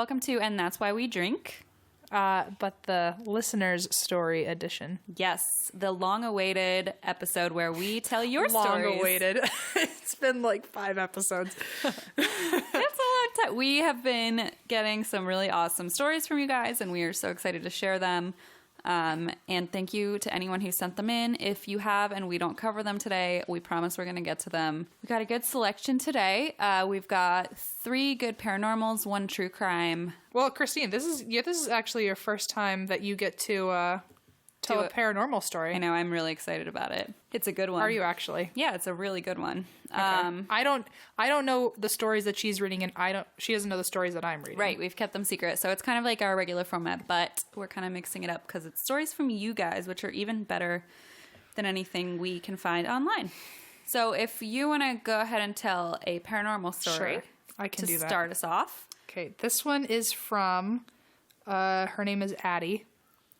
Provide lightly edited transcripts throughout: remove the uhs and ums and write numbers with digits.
welcome to And That's Why We Drink. But the listener's story edition. Yes, the long-awaited episode where we tell your stories. Long-awaited. It's been like 5 episodes. It's a long time. We have been getting some really awesome stories from you guys, and we are so excited to share them. And thank you to anyone who sent them in. If you have and we don't cover them today, we promise we're going to get to them. We got a good selection today. We've got 3 good paranormals, 1 true crime. Well, Christine, this is actually your first time that you get to tell a paranormal story. I know, I'm really excited about it. It's a good one. Are you actually? Yeah, it's a really good one. Okay. I don't know the stories that she's reading, and she doesn't know the stories that I'm reading. Right, we've kept them secret, so it's kind of like our regular format, but we're kind of mixing it up because it's stories from you guys, which are even better than anything we can find online. So if you want to go ahead and tell a paranormal story, sure, I can do that. To start us off. Okay, this one is from her name is Addie.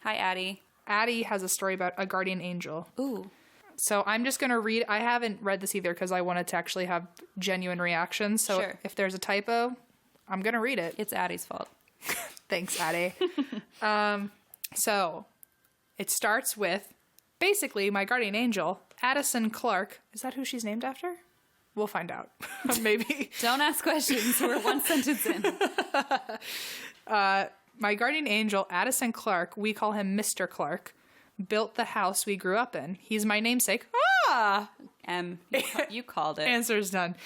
Hi, Addie. Addie has a story about a guardian angel. Ooh. So I'm just going to read. I haven't read this either because I wanted to actually have genuine reactions. So sure. If there's a typo, I'm going to read it. It's Addie's fault. Thanks, Addie. So it starts with, basically, my guardian angel, Addison Clark. Is that who she's named after? We'll find out. Maybe. Don't ask questions. We're 1 sentence in. My guardian angel, Addison Clark, we call him Mr. Clark, built the house we grew up in. He's my namesake. You called it. Answer's done.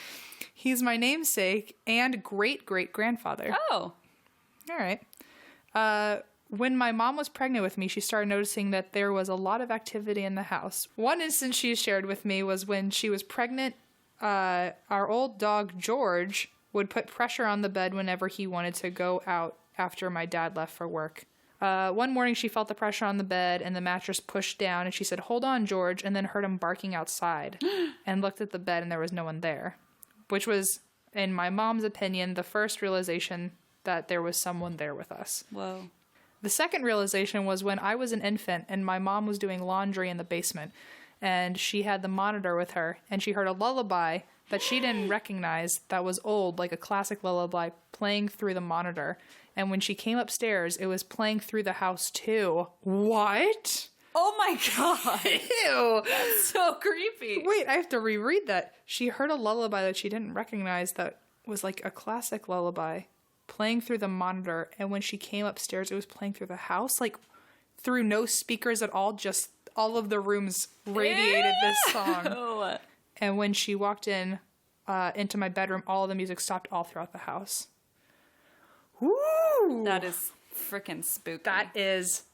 He's my namesake and great-great-grandfather. Oh. All right. When my mom was pregnant with me, she started noticing that there was a lot of activity in the house. One instance she shared with me was when she was pregnant, our old dog, George, would put pressure on the bed whenever he wanted to go out after my dad left for work. One morning she felt the pressure on the bed and the mattress pushed down, and she said, "Hold on, George," and then heard him barking outside and looked at the bed and there was no one there, which was, in my mom's opinion, the first realization that there was someone there with us. Whoa. The second realization was when I was an infant and my mom was doing laundry in the basement, and she had the monitor with her, and she heard a lullaby that she didn't recognize that was old, like a classic lullaby, playing through the monitor. And when she came upstairs, it was playing through the house too. What? Oh my god. Ew. That's so creepy. Wait, I have to reread that. She heard a lullaby that she didn't recognize that was like a classic lullaby playing through the monitor. And when she came upstairs, it was playing through the house, like through no speakers at all. Just all of the rooms radiated this song. And when she walked in into my bedroom, all of the music stopped all throughout the house. Woo! That is freaking spooky. That is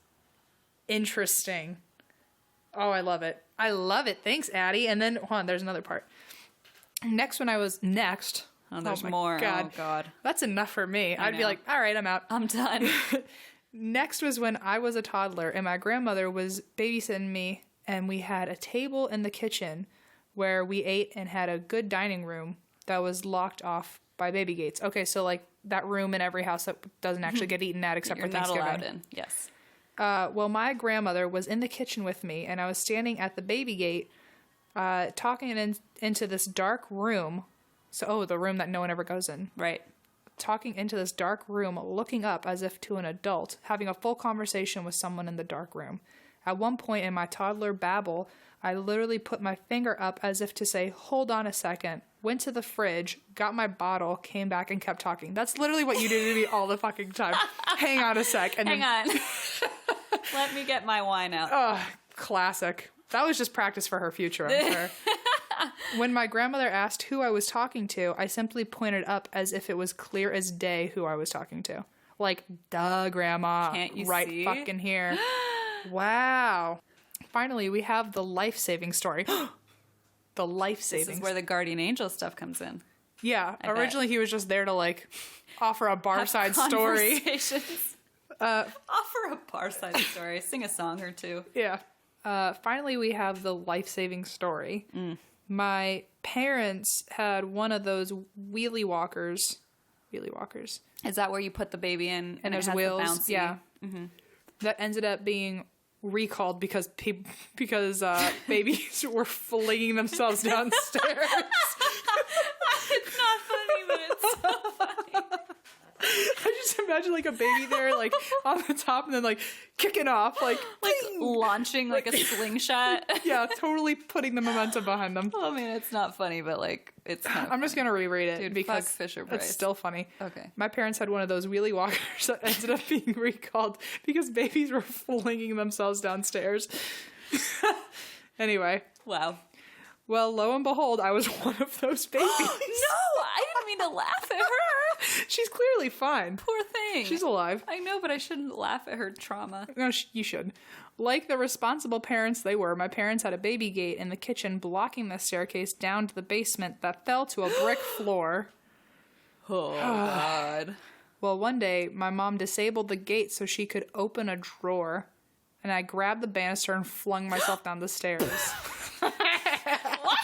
interesting. Oh, I love it. I love it. Thanks, Addie. And then, hold on, there's another part. Next. Oh, there's more. God. Oh, God. That's enough for me. I'd be like, all right, I'm out. I'm done. Next was when I was a toddler and my grandmother was babysitting me, and we had a table in the kitchen where we ate and had a good dining room that was locked off by baby gates. Okay, so like that room in every house that doesn't actually get eaten at except for Thanksgiving. You're not allowed in, yes. Well, my grandmother was in the kitchen with me, and I was standing at the baby gate talking into this dark room. So, the room that no one ever goes in. Right. Talking into this dark room, looking up as if to an adult, having a full conversation with someone in the dark room. At one point in my toddler babble, I literally put my finger up as if to say, "Hold on a second," went to the fridge, got my bottle, came back, and kept talking. That's literally what you do to me all the fucking time. Hang on a sec. And Hang on. Let me get my wine out. Oh, classic. That was just practice for her future, I'm sure. When my grandmother asked who I was talking to, I simply pointed up as if it was clear as day who I was talking to. Like, duh, Grandma. Can't you right see? Fucking here. Wow. Finally, we have the life-saving story. The life-saving. This is where the guardian angel stuff comes in. Yeah. Originally, he was just there to, like, offer a bar-side story. Offer a bar-side story. Sing a song or two. Yeah. Finally, we have the life-saving story. My parents had one of those wheelie walkers. Is that where you put the baby in and there's wheels? Yeah. Mm-hmm. That ended up being recalled because babies were flinging themselves downstairs. It's not funny, but it's so funny. I just imagine like a baby there, like on the top, and then like kicking off, like launching like a slingshot. Yeah, totally putting the momentum behind them. I mean, it's not funny, but like it's kind of I'm just gonna reread it, dude, because fuck Fisher-Price. it's still funny. Okay. My parents had one of those wheelie walkers that ended up being recalled because babies were flinging themselves downstairs. Anyway. Wow. Well, lo and behold, I was one of those babies. No, I didn't mean to laugh at her. She's clearly fine. Poor thing. She's alive. I know, but I shouldn't laugh at her trauma. No, you should. Like the responsible parents they were, my parents had a baby gate in the kitchen blocking the staircase down to the basement that fell to a brick floor. Oh, God. Well, one day, my mom disabled the gate so she could open a drawer, and I grabbed the banister and flung myself down the stairs. What?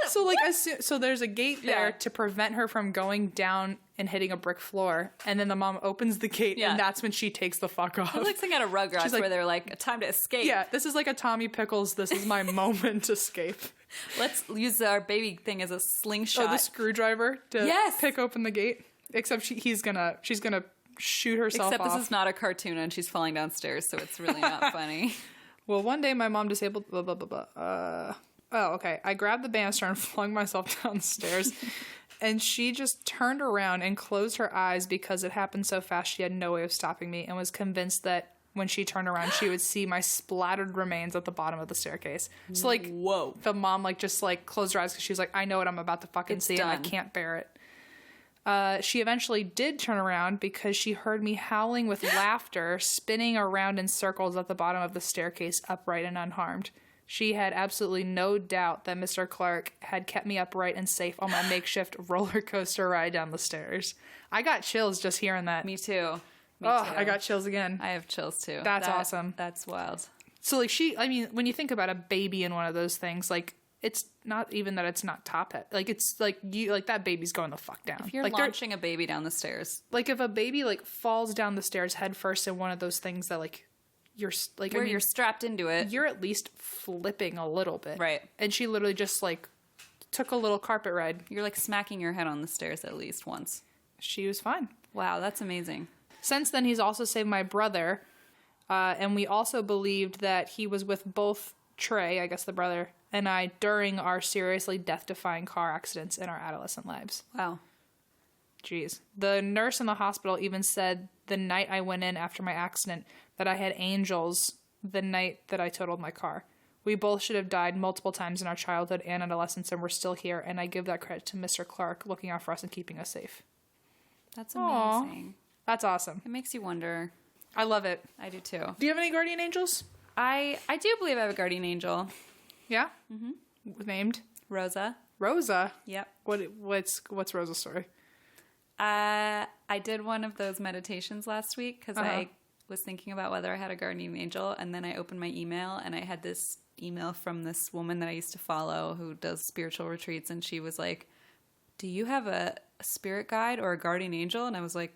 So like, so there's a gate there Yeah. to prevent her from going down and hitting a brick floor, and then the mom opens the gate, Yeah. and that's when she takes the fuck off. It's like something out of Rugrats She's like- where they're like, time to escape. Yeah, this is like a Tommy Pickles, this is my moment to escape. Let's use our baby thing as a slingshot. Oh, the screwdriver to Yes. pick open the gate. Except she's gonna shoot herself Except off. this is not a cartoon and she's falling downstairs, so it's really not funny. Well, one day my mom disabled blah blah blah blah. Oh, okay. I grabbed the banister and flung myself downstairs, and she just turned around and closed her eyes because it happened so fast she had no way of stopping me, and was convinced that when she turned around she would see my splattered remains at the bottom of the staircase. So like, Whoa. the mom like just like closed her eyes because she was like, I know what I'm about to fucking It's see, done. and I can't bear it. She eventually did turn around because she heard me howling with laughter, spinning around in circles at the bottom of the staircase, upright and unharmed. She had absolutely no doubt that Mr. Clark had kept me upright and safe on my makeshift roller coaster ride down the stairs. I got chills just hearing that. Me too. Me Oh, too. I got chills again. I have chills too. That's awesome. That's wild. So like I mean, when you think about a baby in one of those things, like it's not even that it's not top head. Like it's like that baby's going the fuck down. If you're like launching a baby down the stairs, like if a baby like falls down the stairs head first in one of those things that like you're like where I mean, you're strapped into it, you're at least flipping a little bit. Right. And she literally just like took a little carpet ride. you're like smacking your head on the stairs at least once. She was fine. Wow, that's amazing. Since then, he's also saved my brother. And we also believed that he was with both Trey, I guess the brother, and I during our seriously death-defying car accidents in our adolescent lives. Wow. Jeez. The nurse in the hospital even said the night I went in after my accident that I had angels the night that I totaled my car. We both should have died multiple times in our childhood and adolescence, and we're still here, and I give that credit to Mr. Clark looking out for us and keeping us safe. That's Aw. amazing. That's awesome. It makes you wonder. I love it. I do too. Do you have any guardian angels? I do believe I have a guardian angel. Yeah? Mm-hmm. Named? Rosa. Rosa? Yep. What's Rosa's story? I did one of those meditations last week because I was thinking about whether I had a guardian angel, and then I opened my email and I had this email from this woman that I used to follow who does spiritual retreats, and she was like, do you have a spirit guide or a guardian angel? And I was like,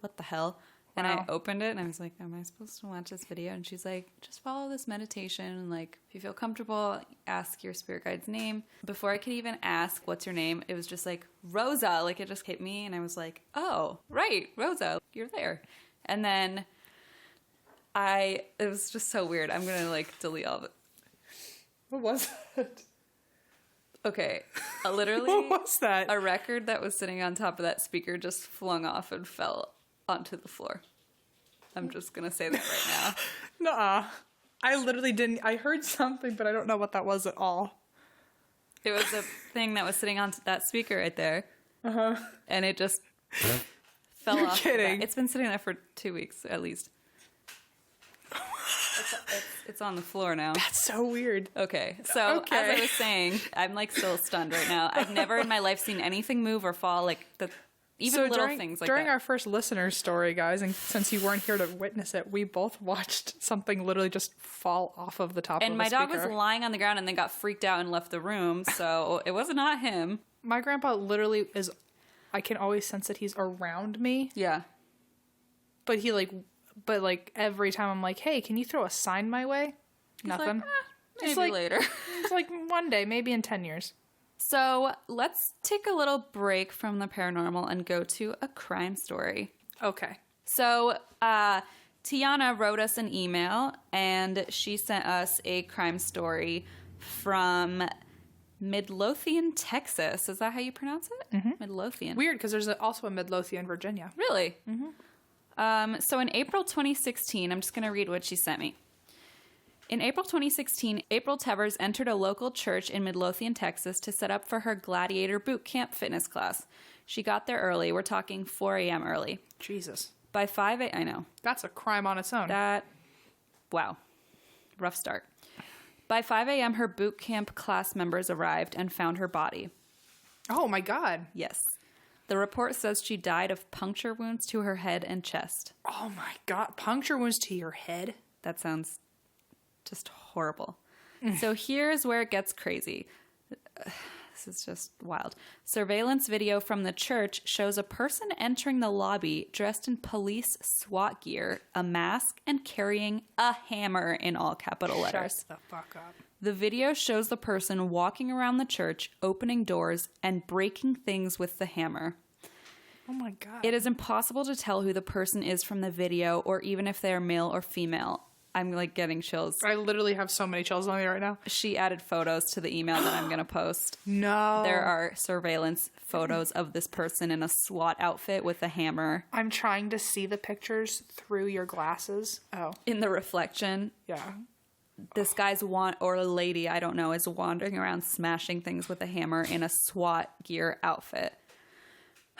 what the hell? And Wow. I opened it and I was like, am I supposed to watch this video? And she's like, just follow this meditation. And like, if you feel comfortable, ask your spirit guide's name. Before I could even ask, what's your name? It was just like, Rosa. Like, it just hit me. And I was like, oh, right, Rosa, you're there. And then it was just so weird. I'm going to like delete all of it. What was it? Okay. Literally, What was that? a record that was sitting on top of that speaker just flung off and fell onto the floor. I'm just going to say that right now. Nuh-uh. I literally didn't. I heard something, but I don't know what that was at all. It was a thing that was sitting on that speaker right there. Uh-huh. And it just fell You're off. kidding. It's been sitting there for 2 weeks at least. It's on the floor now. That's so weird. Okay. So Okay. as I was saying, I'm like still stunned right now. I've never in my life seen anything move or fall like the even little things like during that. our first listener story, guys, and since you weren't here to witness it, we both watched something literally just fall off of the top of And the my dog was speaker. lying on the ground and then got freaked out and left the room. So it was not him. My grandpa literally is. I can always sense that he's around me, Yeah. but like every time I'm like, "Hey, can you throw a sign my way?" Nothing. Maybe like- later. It's like one day, maybe in 10 years. So let's take a little break from the paranormal and go to a crime story. Okay. So, Tiana wrote us an email, and she sent us a crime story from Midlothian, Texas. Is that how you pronounce it? Mm-hmm. Midlothian. Weird, because there's also a Midlothian, Virginia. Really? Mm-hmm. So in April 2016, I'm just going to read what she sent me. In April 2016, April Tevers entered a local church in Midlothian, Texas to set up for her Gladiator Boot Camp fitness class. She got there early. We're talking 4 a.m. early. Jesus. By 5 a.m. I know. That's a crime on its own. Wow. Rough start. By 5 a.m., her boot camp class members arrived and found her body. Oh, my God. Yes. The report says she died of puncture wounds to her head and chest. Oh, my God. Puncture wounds to your head? That sounds just horrible. So here's where it gets crazy. This is just wild. Surveillance video from the church shows a person entering the lobby dressed in police SWAT gear, a mask, and carrying a hammer in all capital letters. Shut the fuck up. The video shows the person walking around the church, opening doors, and breaking things with the hammer. Oh my God. It is impossible to tell who the person is from the video, or even if they are male or female. I'm like getting chills. I literally have so many chills on me right now. She added photos to the email that I'm going to post. No. There are surveillance photos of this person in a SWAT outfit with a hammer. I'm trying to see the pictures through your glasses. Oh. In the reflection, Yeah. this guy's or lady, I don't know, is wandering around smashing things with a hammer in a SWAT gear outfit.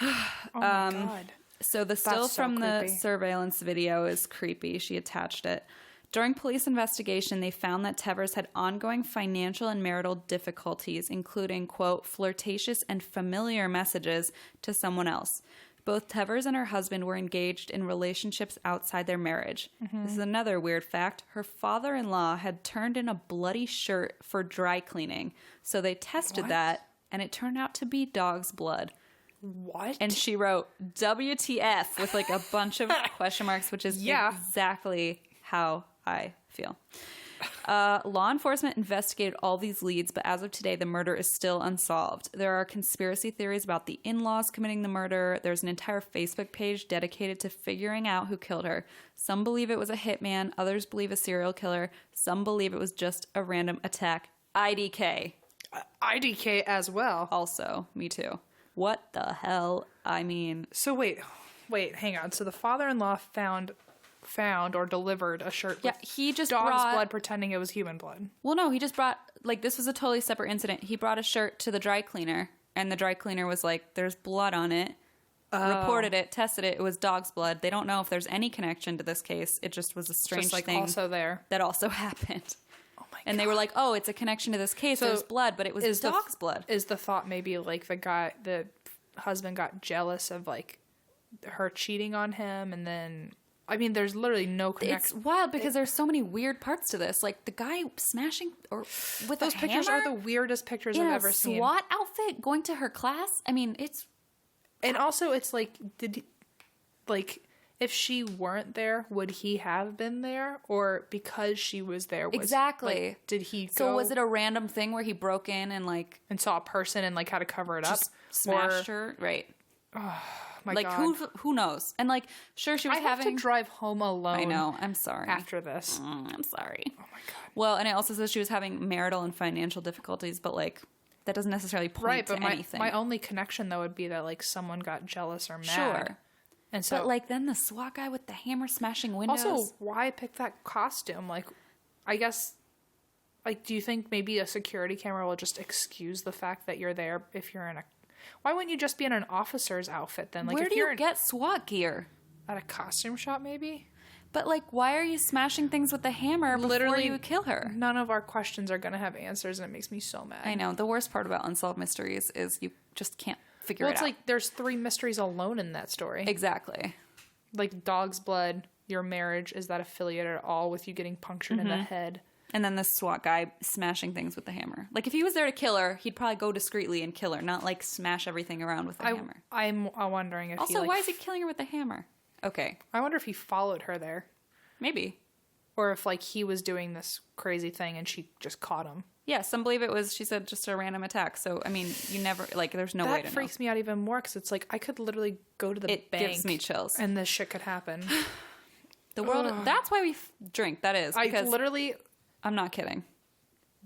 Oh my God. So the still That's so from the creepy. surveillance video is creepy. She attached it. During police investigation, they found that Tevers had ongoing financial and marital difficulties, including, quote, flirtatious and familiar messages to someone else. Both Tevers and her husband were engaged in relationships outside their marriage. Mm-hmm. This is another weird fact. Her father-in-law had turned in a bloody shirt for dry cleaning. So they tested that, and it turned out to be dog's blood. What? And she wrote WTF with like a bunch of question marks, which is exactly how I feel. Law enforcement investigated all these leads, but as of today, the murder is still unsolved. There are conspiracy theories about the in-laws committing the murder. There's an entire Facebook page dedicated to figuring out who killed her. Some believe it was a hitman. Others believe a serial killer. Some believe it was just a random attack. IDK. IDK as well. Also, me too. What the hell? I mean... So wait, hang on. So the father-in-law found or delivered a shirt with he just dog's brought blood pretending it was human blood. Well, no, he just brought, like, this was a totally separate incident. He brought a shirt to the dry cleaner, and the dry cleaner was like, there's blood on it. Reported it, tested it. It was dog's blood. They don't know if there's any connection to this case. It just was a strange Just like thing also there. that also happened. Oh my God. And they were like, oh, it's a connection to this case. So There's blood, but it was dog's blood. Is the thought maybe like the husband got jealous of like her cheating on him, and then I mean, there's literally no connection. It's wild because there's so many weird parts to this. Like the guy smashing or with Those a pictures hammer are the weirdest pictures in I've a ever seen. SWAT outfit going to her class. I mean, it's And also, it's like, if she weren't there, would he have been there? Or because she was there, exactly. Did he go? So was it a random thing where he broke in and like and saw a person and like had to cover it up? Smashed her? Right. Oh my like God. who knows? And like, sure, she was I have having to drive home alone. I know. I'm sorry. After this. I'm sorry. Oh my God. Well, and it also says she was having marital and financial difficulties, but like that doesn't necessarily point to anything. My only connection though would be that like someone got jealous or mad. Sure. And so, but like then the SWAT guy with the hammer smashing windows. Also, why pick that costume? Like, I guess, like, do you think maybe a security camera will just excuse the fact that you're there if you're in a? Why wouldn't you just be in an officer's outfit then? Like, where if do you're you get SWAT gear? At a costume shop, maybe. But like, why are you smashing things with a hammer before you kill her? None of our questions are gonna have answers, and it makes me so mad. I know. The worst part about Unsolved Mysteries is you just can't figure it out. Well, it's like there's 3 mysteries alone in that story. Exactly. Like dog's blood, your marriage, is that affiliated at all with you getting punctured in the head? And then the SWAT guy smashing things with the hammer. Like, if he was there to kill her, he'd probably go discreetly and kill her, not, like, smash everything around with the hammer. I'm wondering if Also, why is he killing her with the hammer? Okay. I wonder if he followed her there. Maybe. Or if, like, he was doing this crazy thing and she just caught him. Yeah, some believe it was, she said, just a random attack. So, I mean, you never, like, there's no way to know. That freaks me out even more because it's like I could literally go to the bank. It gives me chills. And this shit could happen. The world, that's why we drink. That is. Because I'm not kidding.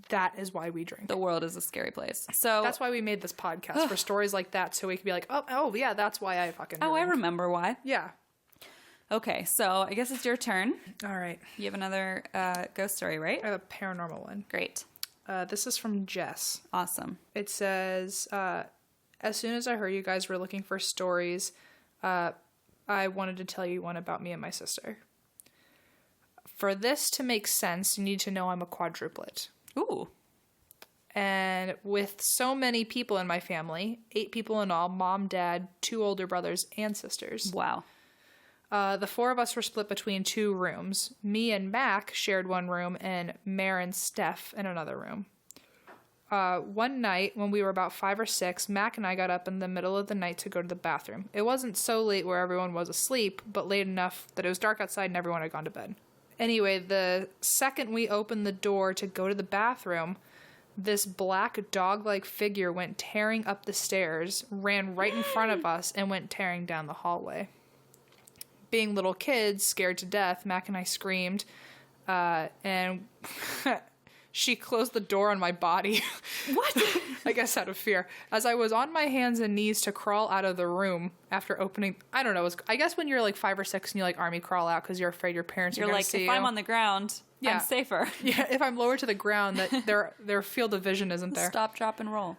That is why we drink. The world is a scary place. So that's why we made this podcast, for stories like that, so we could be like, oh yeah, that's why I fucking drink. I remember why. Yeah. Okay, so I guess it's your turn. All right. You have another ghost story, right? I have a paranormal one. Great. This is from Jess. Awesome. It says, as soon as I heard you guys were looking for stories, I wanted to tell you one about me and my sister. For this to make sense, you need to know I'm a quadruplet. Ooh. And with so many people in my family, 8 people in all, mom, dad, 2 older brothers, and sisters. Wow. The 4 of us were split between 2 rooms. Me and Mac shared one room, and Mare and Steph in another room. One night, when we were about 5 or 6, Mac and I got up in the middle of the night to go to the bathroom. It wasn't so late where everyone was asleep, but late enough that it was dark outside and everyone had gone to bed. Anyway, the second we opened the door to go to the bathroom, this black dog-like figure went tearing up the stairs, ran right in front of us, and went tearing down the hallway. Being little kids, scared to death, Mac and I screamed, and she closed the door on my body. What? I guess out of fear. As I was on my hands and knees to crawl out of the room after opening, I don't know, I guess when you're like 5 or 6 and you like army crawl out because you're afraid your parents are going to see you. If I'm on the ground, I'm safer. Yeah, if I'm lower to the ground, that their field of vision isn't there. Stop, drop, and roll.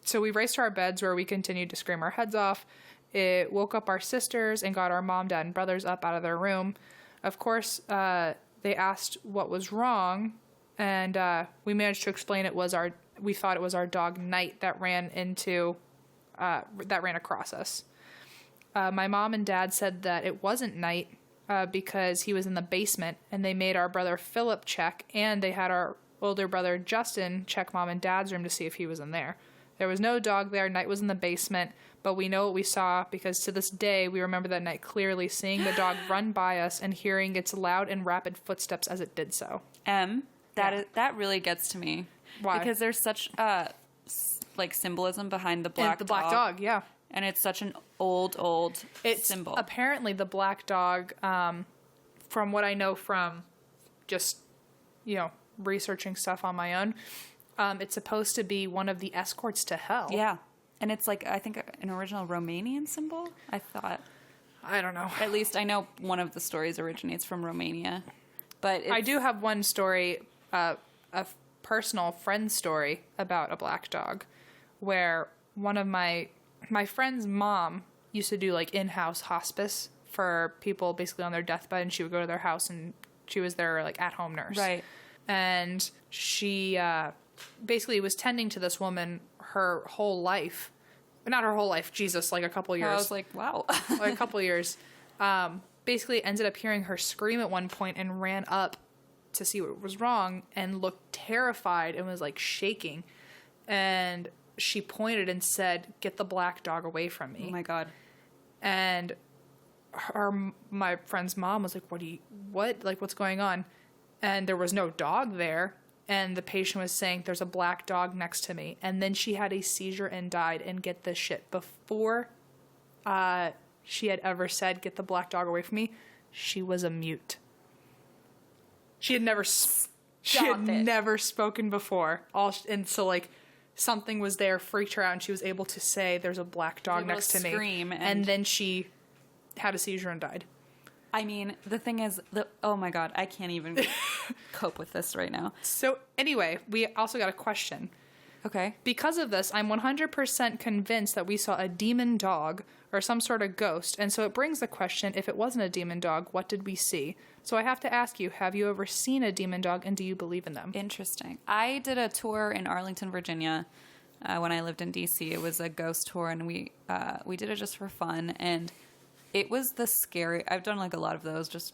So we raced to our beds where we continued to scream our heads off. It woke up our sisters and got our mom, dad, and brothers up out of their room. Of course, they asked what was wrong, and we managed to explain we thought it was our dog Knight that ran across us. My mom and dad said that it wasn't Knight because he was in the basement, and they made our brother Philip check, and they had our older brother Justin check mom and dad's room to see if he was in there. There was no dog there. Knight was in the basement, but we know what we saw because to this day we remember that night clearly, seeing the dog run by us and hearing its loud and rapid footsteps as it did so. That really gets to me. Why? Because there's such symbolism behind the black dog. Black dog, yeah. And it's such an old symbol. Apparently the black dog, from what I know from just, researching stuff on my own, it's supposed to be one of the escorts to hell. Yeah. And it's I think an original Romanian symbol, I thought. I don't know. At least I know one of the stories originates from Romania. But I do have one story, a personal friend story about a black dog, where one of my friend's mom used to do in-house hospice for people basically on their deathbed, and she would go to their house and she was their at-home nurse. Right. And she basically was tending to this woman her whole life. Not her whole life, Jesus, a couple years. I was like, wow. A couple years. Basically ended up hearing her scream at one point and ran up to see what was wrong and looked terrified and was shaking. And she pointed and said, "Get the black dog away from me." Oh my God. And my friend's mom was like, what? What's going on? And there was no dog there. And the patient was saying, "There's a black dog next to me." And then she had a seizure and died. And get this shit, before she had ever said, "Get the black dog away from me," she was a mute. She had never never spoken before. Something was there, freaked her out, and she was able to say, "There's a black dog next to me." Scream and then she had a seizure and died. I mean, the thing is, oh my God, I can't even cope with this right now. So anyway, we also got a question. Okay. Because of this, I'm 100% convinced that we saw a demon dog or some sort of ghost. And so it brings the question, if it wasn't a demon dog, what did we see? So I have to ask you, have you ever seen a demon dog, and do you believe in them? Interesting. I did a tour in Arlington, Virginia, when I lived in D.C. It was a ghost tour, and we did it just for fun. And it was I've done a lot of those, just,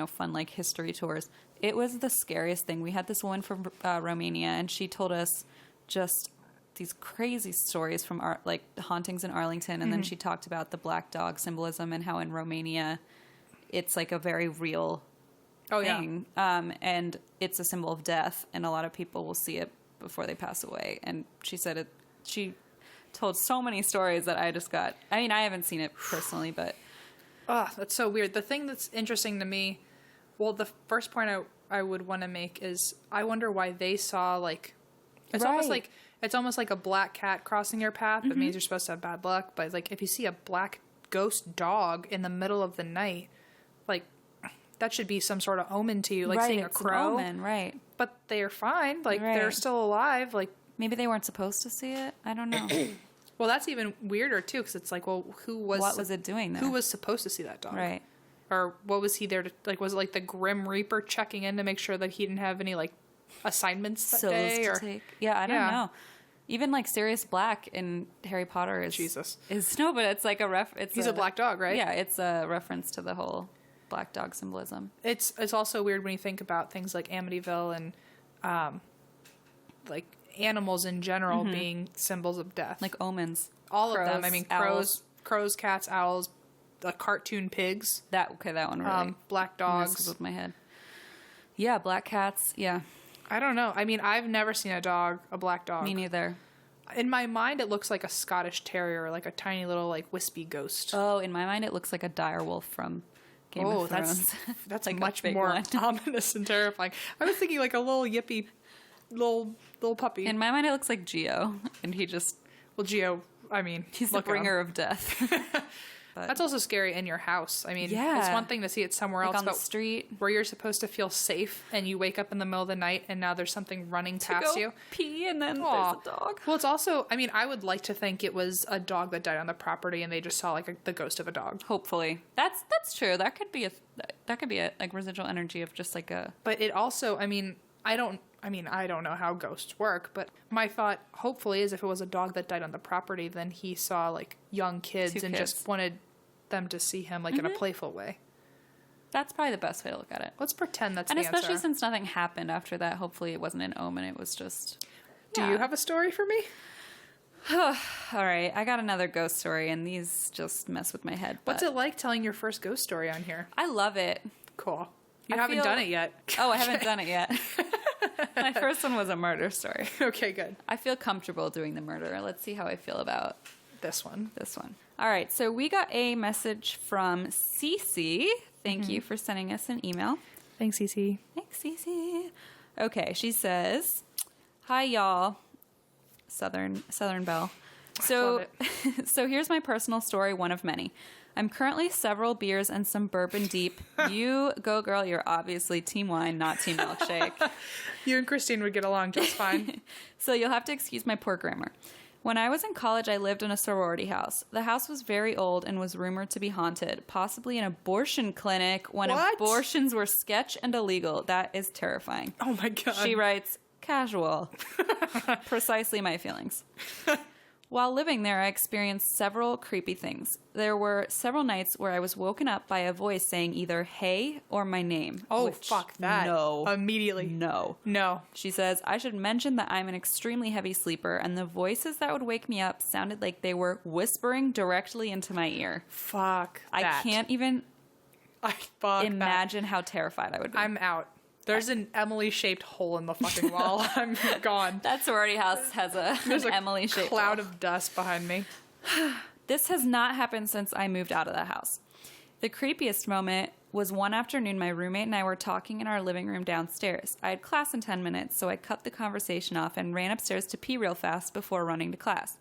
fun history tours. It was the scariest thing. We had this woman from Romania, and she told us just these crazy stories from hauntings in Arlington, and then she talked about the black dog symbolism and how in Romania it's a very real thing. And it's a symbol of death, and a lot of people will see it before they pass away. And she said she told so many stories that I just got... I mean, I haven't seen it personally, but... Oh, that's so weird. The thing that's interesting to me... Well, the first point I would want to make is I wonder why they saw, like... It's almost like a black cat crossing your path. That means you're supposed to have bad luck. But, like, if you see a black ghost dog in the middle of the night, like, that should be some sort of omen to you. Like seeing a crow. An omen, right. But they are fine. Like, they're still alive. Like, maybe they weren't supposed to see it. I don't know. Well, that's even weirder, too, because it's like, well, what was it doing there? Who was supposed to see that dog? Right. Or what was he there to, like, was it like the Grim Reaper checking in to make sure that he didn't have any, like, assignments that day? To take? Yeah, I don't know. Even, like, Sirius Black in Harry Potter is... Jesus. No, but it's like a He's a black dog, right? Yeah, it's a reference to the whole black dog symbolism. It's also weird when you think about things like Amityville and, like, animals in general being symbols of death. Like omens. All crows, of them. I mean, crows, cats, owls, the cartoon pigs. That one really. Black dogs. Messes with my head. Yeah, black cats. Yeah. I don't know. I mean, I've never seen a black dog. Me neither. In my mind, it looks like a Scottish terrier, like a tiny little, like, wispy ghost. Oh, in my mind, it looks like a dire wolf from Game of Thrones. That's like much more ominous and terrifying. I was thinking like a little yippy, little puppy. In my mind, it looks like Geo, and he just... Well, Geo, I mean... He's the bringer of death. But that's also scary in your house. I mean, it's one thing to see it somewhere else, on the street, where you're supposed to feel safe, and you wake up in the middle of the night, and now there's something running past you. Pee, and then there's a dog. Well, it's also, I mean, I would like to think it was a dog that died on the property, and they just saw like the ghost of a dog. Hopefully, that's true. That could be a like residual energy of just like a. But it also, I don't know how ghosts work, but my thought, hopefully, is if it was a dog that died on the property, then he saw, like, young kids and just wanted them to see him, like, in a playful way. That's probably the best way to look at it. Let's pretend that's the answer. And especially since nothing happened after that, hopefully it wasn't an omen, it was just... Do you have a story for me? All right, I got another ghost story, and these just mess with my head. What's it like telling your first ghost story on here? I love it. Cool. You haven't done it yet. Oh, I haven't done it yet. My first one was a murder story. Okay, good. I feel comfortable doing the murder. Let's see how I feel about this one. All right, so we got a message from Cece. Thank you for sending us an email. Thanks, Cece. Okay, she says, "Hi, y'all." Southern Belle. So, so here's my personal story, one of many. I'm currently several beers and some bourbon deep. You go, girl. You're obviously team wine, not team milkshake. You and Christine would get along just fine. So you'll have to excuse my poor grammar. When I was in college, I lived in a sorority house. The house was very old and was rumored to be haunted, possibly an abortion clinic when abortions were sketch and illegal. That is terrifying. Oh my God. She writes, casual. Precisely my feelings. While living there, I experienced several creepy things. There were several nights where I was woken up by a voice saying either hey or my name. Oh, fuck that. No. Immediately. No. She says, I should mention that I'm an extremely heavy sleeper, and the voices that would wake me up sounded like they were whispering directly into my ear. Fuck that. I can't even imagine that. How terrified I would be. I'm out. There's an Emily-shaped hole in the fucking wall. I'm gone. That sorority house has an Emily-shaped cloud of dust behind me. This has not happened since I moved out of the house. The creepiest moment was one afternoon my roommate and I were talking in our living room downstairs. I had class in 10 minutes, so I cut the conversation off and ran upstairs to pee real fast before running to class.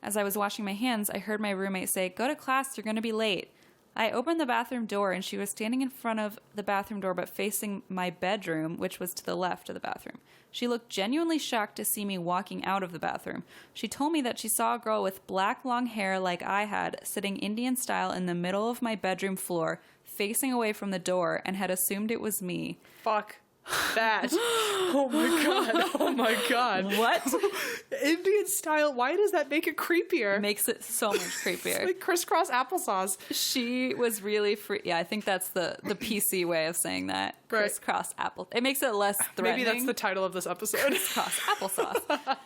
As I was washing my hands, I heard my roommate say, "Go to class, you're going to be late." I opened the bathroom door, and she was standing in front of the bathroom door but facing my bedroom, which was to the left of the bathroom. She looked genuinely shocked to see me walking out of the bathroom. She told me that she saw a girl with black long hair like I had, sitting Indian style in the middle of my bedroom floor, facing away from the door, and had assumed it was me. Fuck that. Oh my God. What? Indian style, why does that make it creepier? Makes it so much creepier. It's like crisscross applesauce. She was really yeah, I think that's the PC way of saying that. Crisscross apple. It makes it less threatening. Maybe that's the title of this episode. Crisscross applesauce.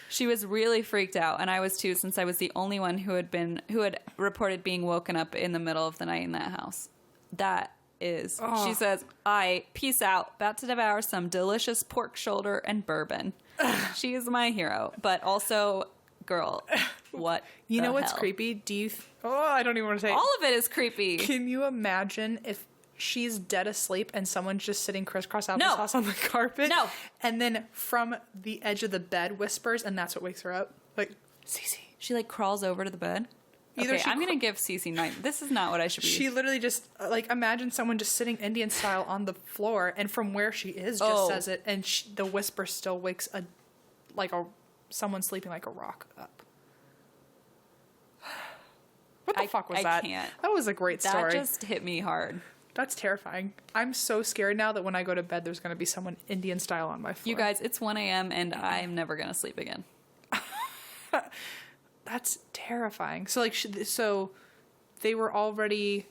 She was really freaked out, and I was too, since I was the only one who had reported being woken up in the middle of the night in that house. That is. Oh. She says, peace out, about to devour some delicious pork shoulder and bourbon. She is my hero, but also, girl, what You the know what's hell? creepy? I don't even want to say. All of it is creepy. Can you imagine if she's dead asleep and someone's just sitting crisscross No. applesauce on the carpet? No. And then from the edge of the bed whispers, and that's what wakes her up? Like, Cece. She like crawls over to the bed. Either Okay, she I'm going to give Cece 9. This is not what I should be. She literally just, like, imagine someone just sitting Indian style on the floor, and from where she is just says it, and the whisper still wakes someone sleeping like a rock up. What the fuck was I that? can't. That was a great story. That just hit me hard. That's terrifying. I'm so scared now that when I go to bed, there's going to be someone Indian style on my floor. You guys, it's 1 a.m. and I'm never going to sleep again. That's terrifying. So, like, so they were already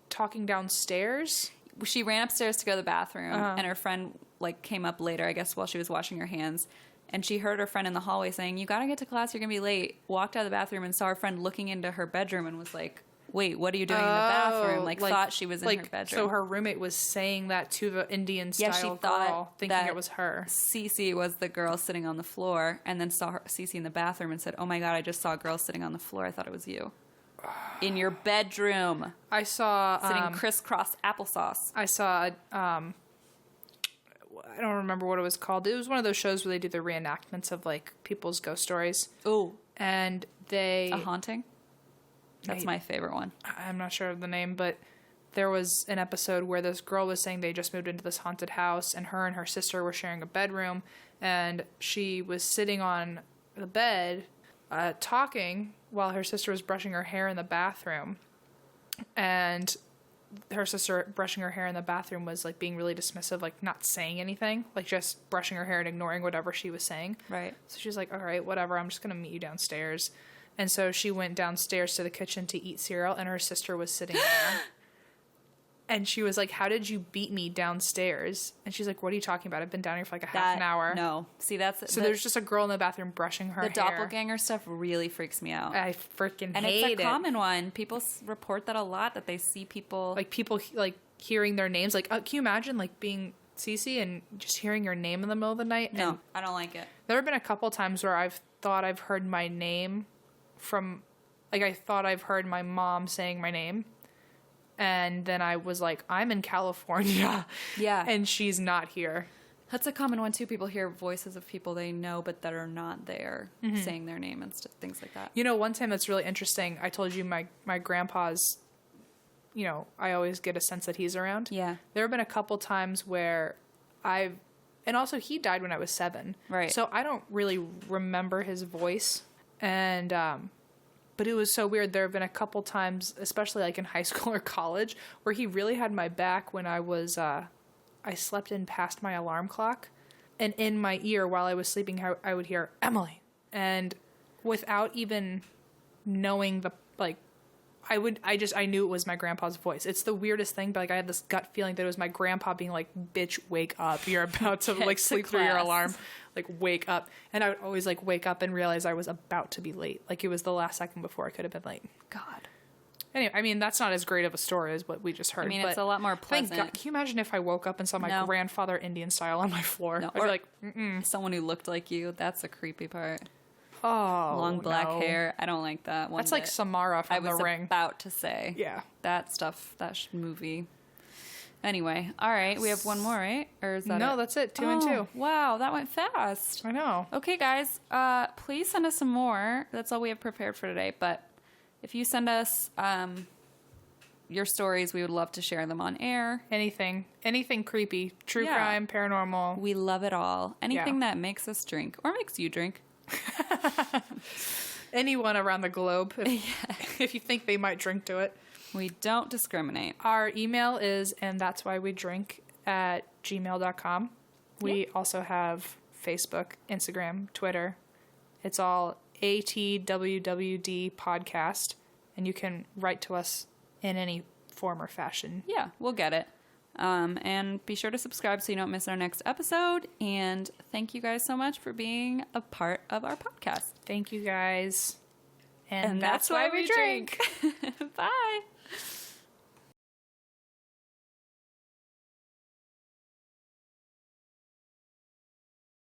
talking downstairs? She ran upstairs to go to the bathroom, and her friend like came up later, I guess, while she was washing her hands. And she heard her friend in the hallway saying, "You got to get to class. You're going to be late." Walked out of the bathroom and saw her friend looking into her bedroom and was like, "Wait, what are you doing in the bathroom?" Like thought she was in her bedroom. So her roommate was saying that to the Indian style she girl, thought thinking that it was her. Cece was the girl sitting on the floor, and then saw Cece in the bathroom and said, "Oh my God, I just saw a girl sitting on the floor. I thought it was you." In your bedroom. I saw Sitting crisscross applesauce. I saw I don't remember what it was called. It was one of those shows where they do the reenactments of like people's ghost stories. Ooh. And they A haunting? That's my favorite one. I'm not sure of the name, but there was an episode where this girl was saying they just moved into this haunted house, and her sister were sharing a bedroom, and she was sitting on the bed talking while her sister was brushing her hair in the bathroom. And her sister brushing her hair in the bathroom was like being really dismissive, like not saying anything, like just brushing her hair and ignoring whatever she was saying. Right. So she was like, all right, whatever, I'm just going to meet you downstairs. And so she went downstairs to the kitchen to eat cereal, and her sister was sitting there. And she was like, "How did you beat me downstairs?" And she's like, "What are you talking about? I've been down here for like half an hour." No. See, that's... So there's just a girl in the bathroom brushing her hair. The doppelganger stuff really freaks me out. I freaking and hate it. it's a common one. People report that a lot, that they see people... Like people like hearing their names. Like, can you imagine like being Cece and just hearing your name in the middle of the night? No, And I don't like it. there have been a couple times where I've thought I've heard my name from... Like, I thought I've heard my mom saying my name. And then I was like, I'm in California. Yeah. And she's not here. That's a common one, too. People hear voices of people they know but that are not there saying their name and things like that. You know, one time that's really interesting, I told you my grandpa's, you know, I always get a sense that he's around. Yeah. There have been a couple times where and also he died when I was 7. Right. So I don't really remember his voice. And, but it was so weird. There have been a couple times, especially like in high school or college, where he really had my back when I was, I slept in past my alarm clock. And in my ear while I was sleeping, I would hear, "Emily." And without even knowing I knew it was my grandpa's voice. It's the weirdest thing, but like I had this gut feeling that it was my grandpa being like, "Bitch, wake up. You're about to like sleep through your class." alarm. Like, wake up." And I would always like wake up and realize I was about to be late. Like it was the last second before I could have been late. God. Anyway, I mean, that's not as great of a story as what we just heard. I mean, but it's a lot more thank pleasant. God. Can you imagine if I woke up and saw my No. grandfather Indian style on my floor? No, I'd be or- like, Someone who looked like you. That's the creepy part. oh, Long black no. hair. I don't like that one. That's like bit. Samara I from was The Ring. about to say. Yeah. That stuff, movie. Anyway, all right. We have one more, right? Or is that No, it? that's it. 2 and 2. Wow, that went fast. I know. Okay, guys, please send us some more. That's all we have prepared for today. But if you send us your stories, we would love to share them on air. Anything creepy, true Yeah. crime, paranormal. We love it all. Anything Yeah. that makes us drink or makes you drink. Anyone around the globe, if you think they might drink to it. We don't discriminate. Our email is andthat'swhywedrink@gmail.com. We also have Facebook, Instagram, Twitter. It's all ATWWD podcast, and you can write to us in any form or fashion. Yeah, we'll get it. And be sure to subscribe so you don't miss our next episode. And thank you guys so much for being a part of our podcast. Thank you guys. And that's why we drink. Bye.